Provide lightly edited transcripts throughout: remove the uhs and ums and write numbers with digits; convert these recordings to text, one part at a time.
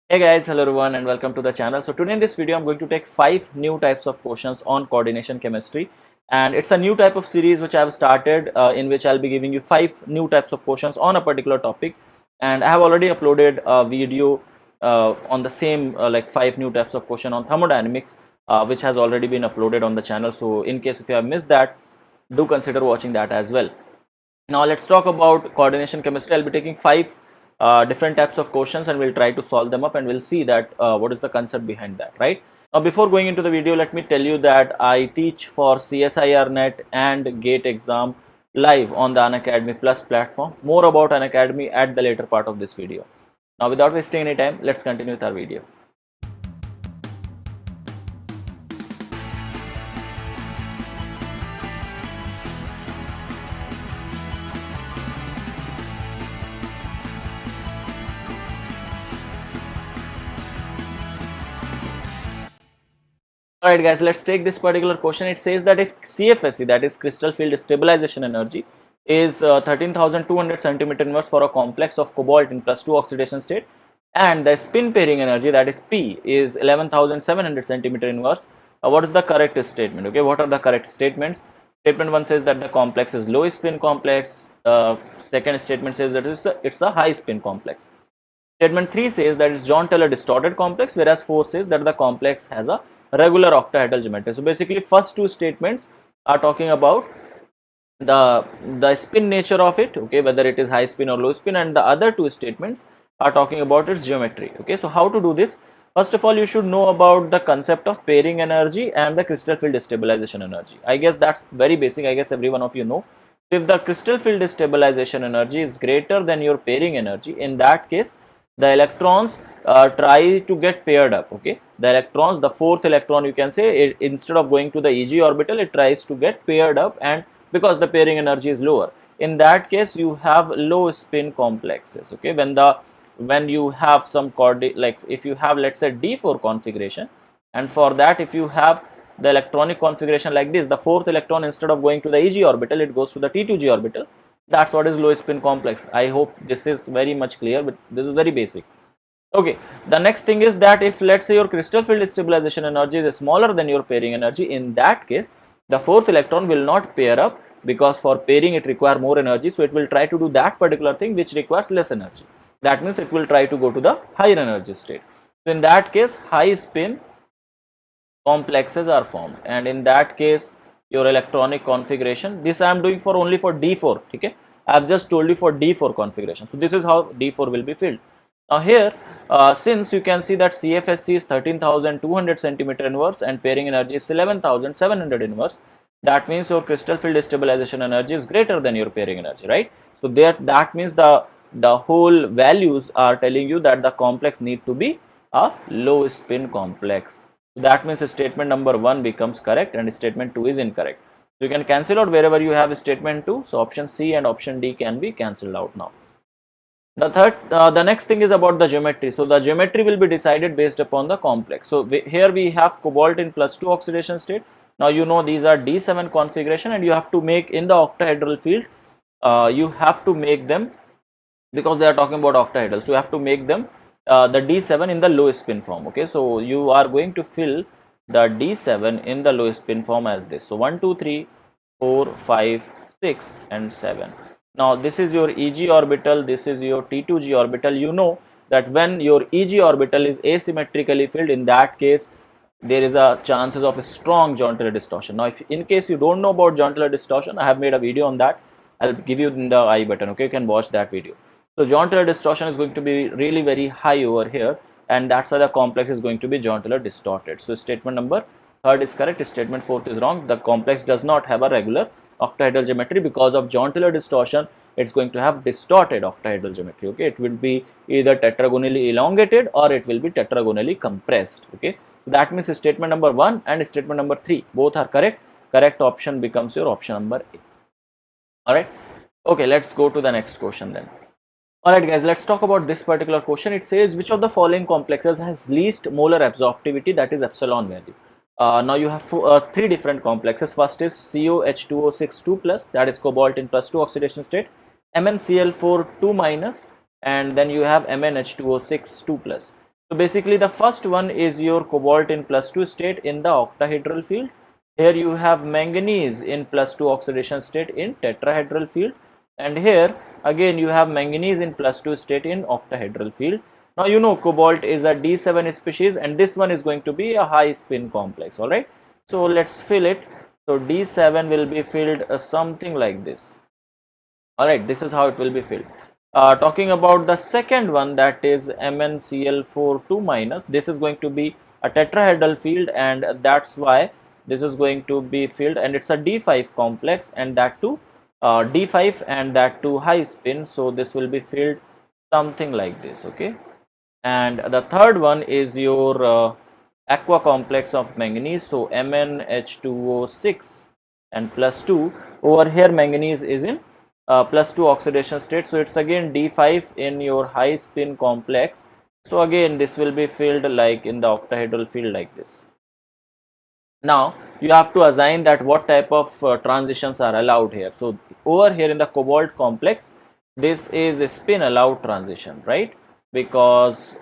Hey guys, hello everyone and welcome to the channel. So today in this video I'm going to take 5 new types of questions on coordination chemistry, and it's a new type of series which I have started in which I'll be giving you 5 new types of questions on a particular topic, and I have already uploaded a video on the same like 5 new types of question on thermodynamics which has already been uploaded on the channel. So in case if you have missed that, do consider watching that as well. Now let's talk about coordination chemistry. I'll be taking 5 different types of questions and we'll try to solve them up, and we'll see that what is the concept behind that, right? Now before going into the video, let me tell you that I teach for CSIR NET and GATE exam live on the Unacademy Plus platform. More about Unacademy at the later part of this video. Now without wasting any time, let's continue with our video. Alright guys, let's take this particular question. It says that if CFSE, that is crystal field stabilization energy, is 13,200 centimeter inverse for a complex of cobalt in +2 oxidation state, and the spin pairing energy, that is P, is 11,700 centimeter inverse, what is the correct statement? Okay, what are the correct statements? Statement 1 says that the complex is low spin complex. Second statement says that it's a high spin complex. Statement 3 says that it's Jahn-Teller distorted complex, whereas 4 says that the complex has a regular octahedral geometry. So basically first two statements are talking about the spin nature of it, okay, whether it is high spin or low spin, and the other two statements are talking about its geometry. Okay, so how to do this? First of all, you should know about the concept of pairing energy and the crystal field stabilization energy. I guess that's very basic. I guess every one of you know. If the crystal field stabilization energy is greater than your pairing energy, in that case the electrons try to get paired up. Okay, the electrons, the fourth electron, you can say, instead of going to the Eg orbital, it tries to get paired up, and because the pairing energy is lower, in that case you have low spin complexes. Okay, when you have some like if you have, let's say, d4 configuration, and for that if you have the electronic configuration like this, the fourth electron, instead of going to the Eg orbital, it goes to the T2G orbital. That's what is low spin complex. I hope this is very much clear, but this is very basic. Okay, the next thing is that if, let's say, your crystal field stabilization energy is smaller than your pairing energy, in that case the fourth electron will not pair up, because for pairing it requires more energy, so it will try to do that particular thing which requires less energy. That means it will try to go to the higher energy state. So in that case high spin complexes are formed, and in that case your electronic configuration, this I am doing for only for d4. Okay, I have just told you for d4 configuration. So this is how d4 will be filled. Now here, since you can see that CFSE is 13,200 centimeter inverse and pairing energy is 11,700 inverse, that means your crystal field stabilization energy is greater than your pairing energy, right? So that means the whole values are telling you that the complex need to be a low spin complex. That means statement number 1 becomes correct and statement 2 is incorrect. So you can cancel out wherever you have statement 2. So option C and option D can be cancelled out now. The next thing is about the geometry. So the geometry will be decided based upon the complex. So here we have cobalt in +2 oxidation state. Now you know these are D7 configuration, and you have to make in the octahedral field. You have to make them, because they are talking about octahedral. So you have to make them the D7 in the low spin form. Okay, so you are going to fill the D7 in the low spin form as this. So 1, 2, 3, 4, 5, 6 and 7. Now this is your Eg orbital, this is your T2G orbital. You know that when your Eg orbital is asymmetrically filled, in that case there is a chances of a strong Jahn-Teller distortion. Now if in case you don't know about Jahn-Teller distortion, I have made a video on that. I'll give you in the I button. Okay, you can watch that video. So Jahn-Teller distortion is going to be really very high over here, and that's why the complex is going to be Jahn-Teller distorted. So statement number 3 is correct, statement 4 is wrong. The complex does not have a regular octahedral geometry. Because of Jahn-Teller distortion, it's going to have distorted octahedral geometry. Okay, it will be either tetragonally elongated or it will be tetragonally compressed. Okay, so that means statement number 1 and statement number 3 both are correct. Correct option becomes your option number A. Alright, okay, let's go to the next question then. Alright guys, let's talk about this particular question. It says which of the following complexes has least molar absorptivity, that is epsilon value. Now you have 3 different complexes. First is COH2O6 2+, that is cobalt in +2 oxidation state, MnCl4 2-, and then you have MnH2O6 2+. So basically the first one is your cobalt in +2 state in the octahedral field. Here you have manganese in +2 oxidation state in tetrahedral field, and here again you have manganese in +2 state in octahedral field. Now you know cobalt is a D7 species and this one is going to be a high spin complex, alright. So let's fill it. So D7 will be filled something like this. Alright, this is how it will be filled. Talking about the second one, that is MnCl4 2 minus, this is going to be a tetrahedral field and that's why this is going to be filled, and it's a D5 complex and that too D5 and that too high spin, so this will be filled something like this, okay. And the third one is your aqua complex of manganese, so MnH2O6 and +2. Over here manganese is in +2 oxidation state, so it's again D5 in your high spin complex. So again this will be filled like in the octahedral field like this. Now you have to assign that what type of transitions are allowed here. So over here in the cobalt complex, this is a spin allowed transition, right? Because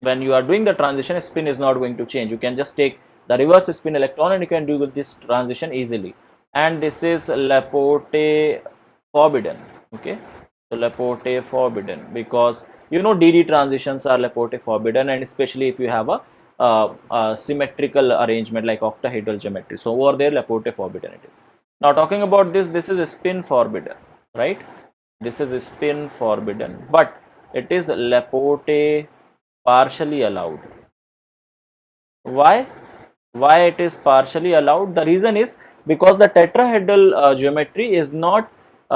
when you are doing the transition, spin is not going to change. You can just take the reverse spin electron and you can do this transition easily. And this is Laporte forbidden, okay. So Laporte forbidden, because you know DD transitions are Laporte forbidden, and especially if you have a symmetrical arrangement like octahedral geometry. So over there Laporte forbidden it is. Now talking about this, this is a spin forbidden, right? This is a spin forbidden, but it is Laporte partially allowed. Why it is partially allowed? The reason is because the tetrahedral geometry is not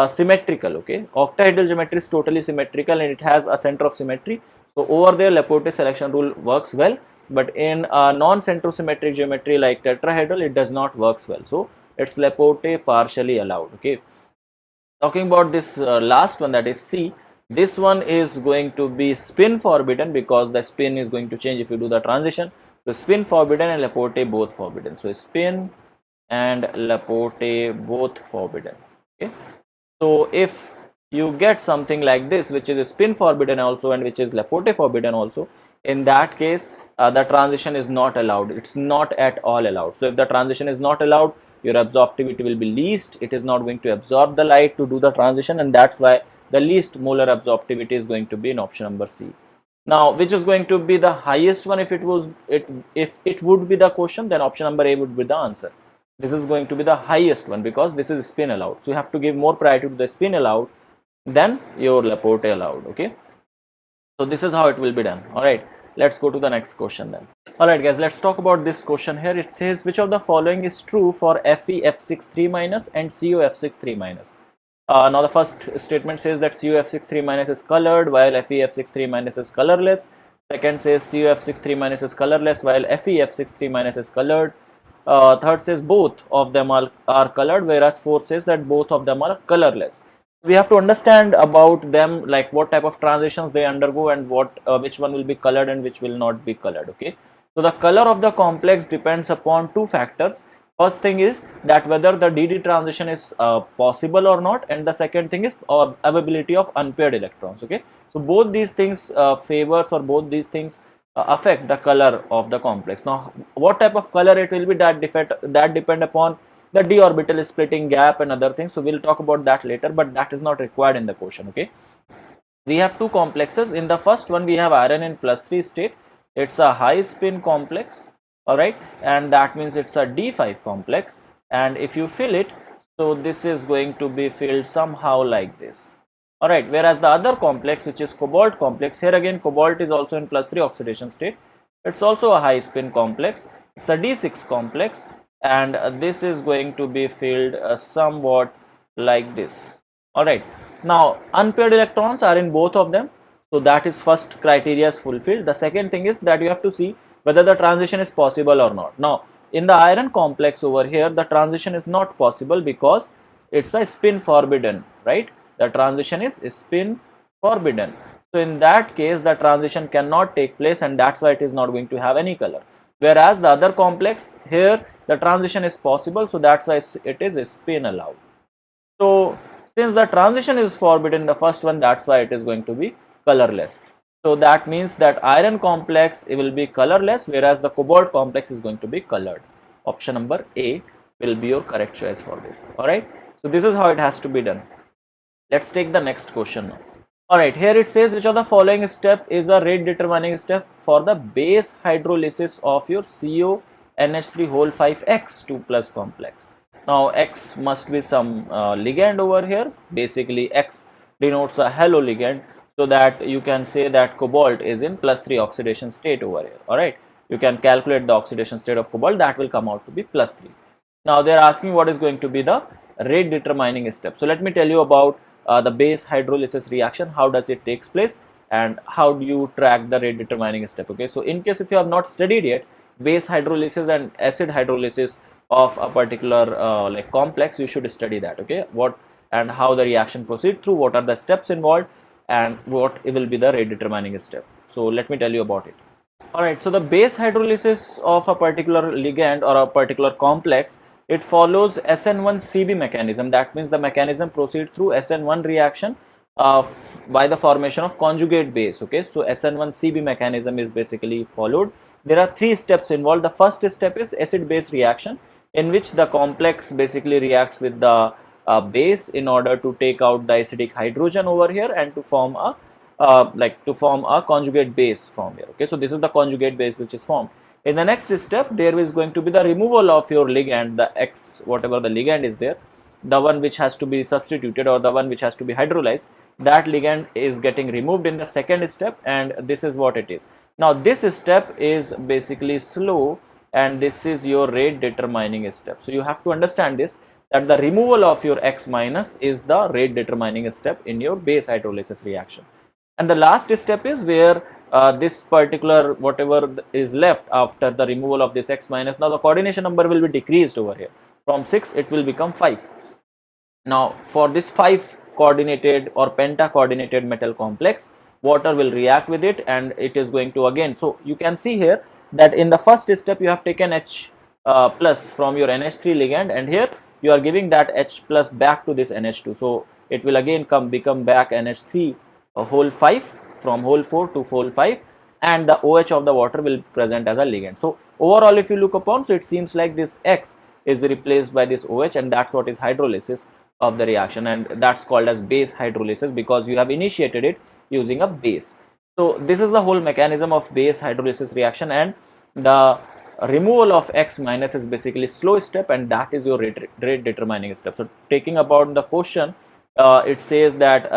symmetrical, okay. Octahedral geometry is totally symmetrical and it has a center of symmetry, so over there Laporte selection rule works well, but in a non-centrosymmetric geometry like tetrahedral it does not works well, so it's Laporte partially allowed, okay. Talking about this last one, that is C, this one is going to be spin forbidden because the spin is going to change if you do the transition. So spin forbidden and Laporte both forbidden, so spin and Laporte both forbidden, okay. So if you get something like this which is spin forbidden also and which is Laporte forbidden also, in that case the transition is not allowed, it's not at all allowed. So if the transition is not allowed, your absorptivity will be least, it is not going to absorb the light to do the transition, and that's why the least molar absorptivity is going to be in option number C. Now which is going to be the highest one? If it would be the question, then option number A would be the answer. This is going to be the highest one because this is spin allowed, so you have to give more priority to the spin allowed than your Laporte allowed, okay. So this is how it will be done. All right, let's go to the next question then. All right guys, let's talk about this question here. It says which of the following is true for FeF63 minus and CuF63 minus. Now the first statement says that CuF63 minus is colored while FeF63 minus is colorless. Second says CuF63 minus is colorless while FeF63 minus is colored. Third says both of them are colored, whereas fourth says that both of them are colorless. We have to understand about them, like what type of transitions they undergo and which one will be colored and which will not be colored, okay. So the color of the complex depends upon two factors. First thing is that whether the DD transition is possible or not, and the second thing is availability of unpaired electrons, okay. So both these things favors, or both these things affect the color of the complex. Now what type of color it will be, that depend upon the d orbital splitting gap and other things, so we'll talk about that later, but that is not required in the question, okay. We have two complexes. In the first one we have iron in +3 state, it's a high spin complex, all right, and that means it's a D5 complex, and if you fill it, so this is going to be filled somehow like this. All right, whereas the other complex, which is cobalt complex, here again cobalt is also in +3 oxidation state, it's also a high spin complex, it's a D6 complex, and this is going to be filled somewhat like this. All right, now unpaired electrons are in both of them, so that is first criteria is fulfilled. The second thing is that you have to see whether the transition is possible or not. Now in the iron complex over here, the transition is not possible because it's a spin forbidden, right? The transition is spin forbidden, so in that case the transition cannot take place, and that's why it is not going to have any color. Whereas the other complex, here the transition is possible, so that's why it is spin allowed. So since the transition is forbidden, the first one, that's why it is going to be colorless. So that means that iron complex, it will be colorless, whereas the cobalt complex is going to be colored. Option number A will be your correct choice for this. Alright, so this is how it has to be done. Let's take the next question now. Alright, here it says which of the following step is a rate determining step for the base hydrolysis of your CONH3 whole 5X 2 plus complex. Now X must be some ligand over here. Basically X denotes a halo ligand, so that you can say that cobalt is in +3 oxidation state over here. Alright, you can calculate the oxidation state of cobalt, that will come out to be +3. Now they are asking what is going to be the rate determining step. So let me tell you about the base hydrolysis reaction, how does it takes place and how do you track the rate determining step. Okay, so in case if you have not studied yet base hydrolysis and acid hydrolysis of a particular like complex, you should study that. Okay, what and how the reaction proceed through, what are the steps involved and what it will be the rate determining step. So let me tell you about it. Alright, so the base hydrolysis of a particular ligand or a particular complex, it follows SN1CB mechanism. That means the mechanism proceeds through SN1 reaction by the formation of conjugate base. Okay, so SN1CB mechanism is basically followed. There are 3 steps involved. The first step is acid base reaction, in which the complex basically reacts with the base in order to take out the acidic hydrogen over here and to form a conjugate base from here. Okay, so this is the conjugate base which is formed. In the next step, there is going to be the removal of your ligand, the X, whatever the ligand is there, the one which has to be substituted or the one which has to be hydrolyzed, that ligand is getting removed in the second step, and this is what it is. Now this step is basically slow and this is your rate determining step. So you have to understand this, that the removal of your X minus is the rate determining step in your base hydrolysis reaction. And the last step is where this particular whatever is left after the removal of this X minus, now the coordination number will be decreased over here. From 6 it will become 5. Now for this 5 coordinated or penta coordinated metal complex, water will react with it and it is going to again, so you can see here that in the first step you have taken H plus from your NH3 ligand, and here you are giving that H plus back to this NH2, so it will again become back NH3 whole 5 from whole 4 to whole 5, and the OH of the water will present as a ligand. So overall if you look upon, so it seems like this X is replaced by this OH, and that's what is hydrolysis of the reaction, and that's called as base hydrolysis because you have initiated it using a base. So this is the whole mechanism of base hydrolysis reaction, and the removal of X minus is basically slow step, and that is your rate determining step. So taking about the question, it says that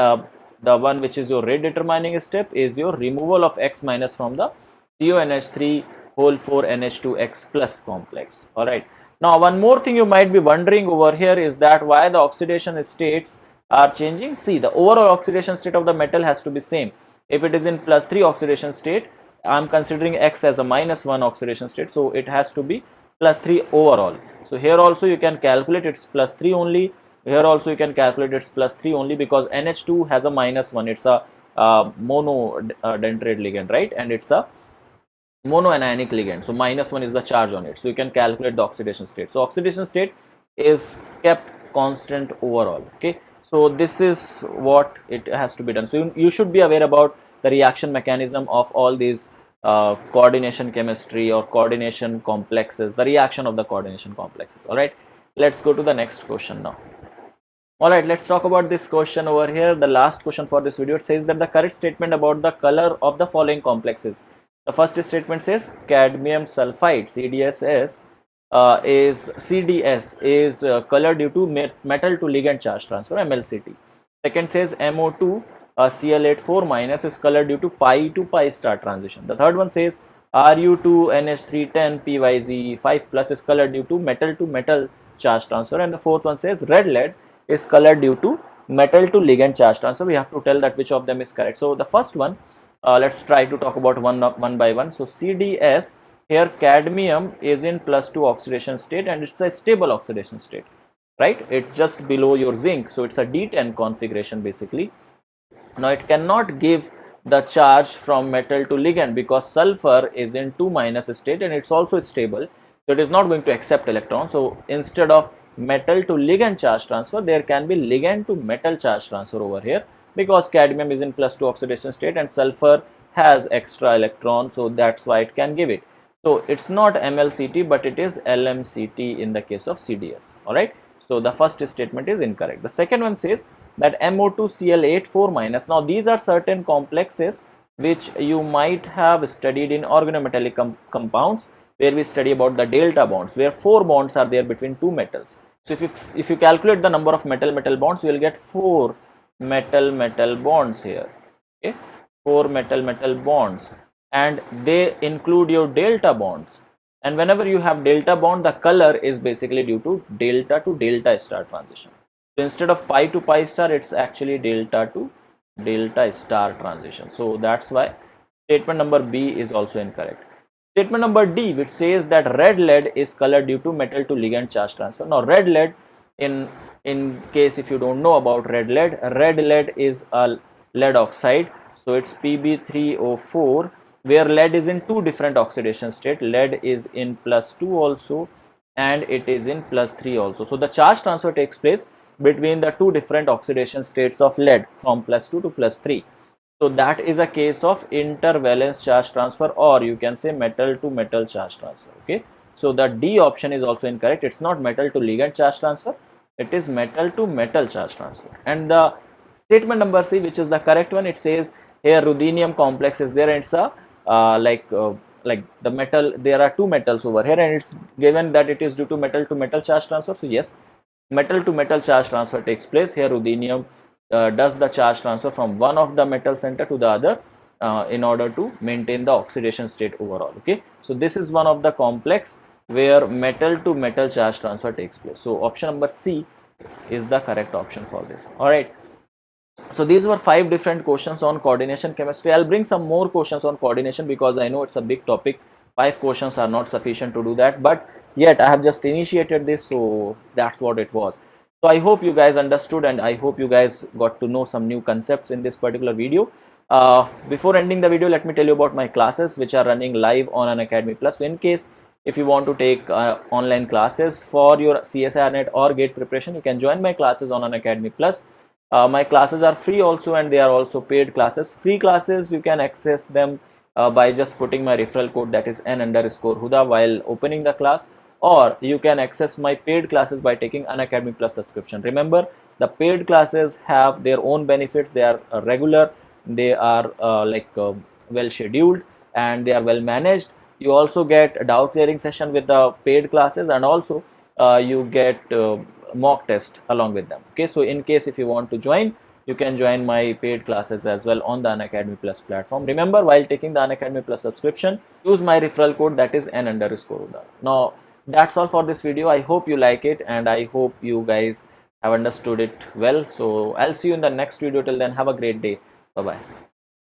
the one which is your rate determining step is your removal of X minus from the CONH3 whole 4 NH2X plus complex. Alright. Now one more thing you might be wondering over here is that why the oxidation states are changing. See, the overall oxidation state of the metal has to be same. If it is in +3 oxidation state, I am considering X as a -1 oxidation state, so it has to be +3 overall. So here also you can calculate it's +3 only. Here also you can calculate it's +3 only because NH2 has a -1. It's a monodentate ligand, right? And it's a monoanionic ligand. So -1 is the charge on it. So you can calculate the oxidation state. So oxidation state is kept constant overall. Okay. So this is what it has to be done. So you should be aware about the reaction mechanism of all these coordination chemistry or coordination complexes, the reaction of the coordination complexes. All right. Let's go to the next question now. Alright, let's talk about this question over here. The last question for this video, it says that the correct statement about the color of the following complexes. The first statement says cadmium sulfide CDS is colored due to metal to ligand charge transfer, MLCT. Second says MO2 Cl84 minus is colored due to pi to pi star transition. The third one says Ru2NH310 PYZ5 plus is colored due to metal charge transfer, and the fourth one says red lead is colored due to metal to ligand charge transfer. We have to tell that which of them is correct. So the first one, let's try to talk about one by one. So CDS, here cadmium is in +2 oxidation state and it's a stable oxidation state, right? It's just below your zinc, so it's a D10 configuration basically. Now it cannot give the charge from metal to ligand because sulfur is in 2- state and it's also stable, so it is not going to accept electrons. So instead of metal to ligand charge transfer, there can be ligand to metal charge transfer over here because cadmium is in +2 oxidation state and sulfur has extra electron, so that's why it can give it. So it's not MLCT, but it is LMCT in the case of CDS. All right. So the first statement is incorrect. The second one says that MO2Cl8 4 minus. Now these are certain complexes which you might have studied in organometallic compounds, where we study about the delta bonds, where 4 bonds are there between two metals. So if you calculate the number of metal bonds, you will get 4 metal bonds here. Okay, 4 metal bonds, and they include your delta bonds. And whenever you have delta bond, the color is basically due to delta star transition. So instead of pi to pi star, it's actually delta to delta star transition. So that's why statement number B is also incorrect. Statement number D, which says that red lead is colored due to metal to ligand charge transfer. Now red lead, in case if you don't know about red lead is a lead oxide. So it's Pb3O4, where lead is in two different oxidation state. Lead is in +2 also, and it is in +3 also. So the charge transfer takes place between the two different oxidation states of lead from +2 to +3. So that is a case of intervalence charge transfer, or you can say metal to metal charge transfer. Okay, so the D option is also incorrect. It's not metal to ligand charge transfer, it is metal to metal charge transfer. And the statement number C, which is the correct one, it says here ruthenium complex is there, and it's a like the metal, there are two metals over here, and it's given that it is due to metal charge transfer. So yes, metal to metal charge transfer takes place here. Ruthenium does the charge transfer from one of the metal center to the other in order to maintain the oxidation state overall. Okay, so this is one of the complex where metal to metal charge transfer takes place. So option number C is the correct option for this. All right, so these were 5 different questions on coordination chemistry. I'll bring some more questions on coordination because I know it's a big topic. 5 questions are not sufficient to do that, but yet I have just initiated this, so that's what it was. So I hope you guys understood, and I hope you guys got to know some new concepts in this particular video. Before ending the video, let me tell you about my classes which are running live on Unacademy Plus. So in case if you want to take online classes for your CSIR NET or GATE preparation, you can join my classes on Unacademy Plus. My classes are free also, and they are also paid classes. Free classes, you can access them by just putting my referral code, that is N_Huda, while opening the class, or you can access my paid classes by taking Unacademy Plus subscription. Remember, the paid classes have their own benefits. They are regular, they are well scheduled, and they are well managed. You also get a doubt clearing session with the paid classes, and also you get mock test along with them. Okay, so in case if you want to join, you can join my paid classes as well on the Unacademy Plus platform. Remember, while taking the Unacademy Plus subscription, use my referral code, that is N_Huda. Now that's all for this video. I hope you like it, and I hope you guys have understood it well. So I'll see you in the next video. Till then, have a great day. Bye bye.